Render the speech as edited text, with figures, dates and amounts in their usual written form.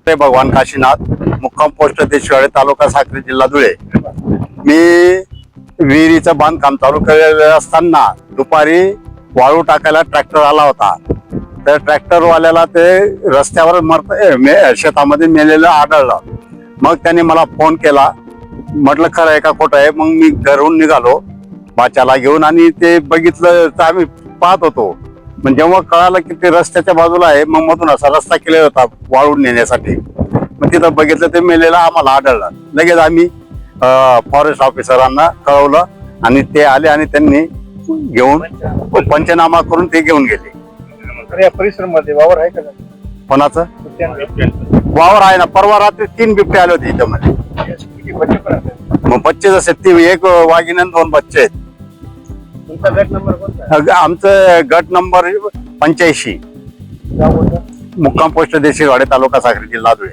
भगवान काशीनाथ, मुक्काम पोस्ट देशवाडे, तालुका साक्री, जिल्हा धुळे. मी विहिरीचं बांधकाम चालू केलेलं असताना दुपारी वाळू टाकायला ट्रॅक्टर आला होता. तर ट्रॅक्टरवाल्याला ते रस्त्यावर शेतामध्ये मेलेलं आढळलं. मग त्याने मला फोन केला. म्हटलं खरं आहे का खोटं आहे. मग मी घरून निघालो बाच्याला घेऊन आणि ते बघितलं तर आम्ही पाहत होतो. पण जेव्हा कळालं की ते रस्त्याच्या बाजूला आहे, मग मधून असा रस्ता केलेला होता वाळून नेण्यासाठी. मग तिथं बघितलं ते मेलेलं आम्हाला आढळलं. लगेच आम्ही फॉरेस्ट ऑफिसरांना कळवलं आणि ते आले आणि त्यांनी घेऊन पंचनामा करून ते घेऊन गेले. या परिसरामध्ये वावर आहे का? कोणाचं वावर आहे ना. परवा रात्री 3 बिबटे आले होते इथं मध्ये. मग बच्चे जसे एक वाघीण आणि 2 बच्चे आहेत. तुमचा गट नंबर कोणता? आमचं गट नंबर 85, मुक्काम पोस्ट देशवाडे, तालुका साक्री, जिल्हा धुळे.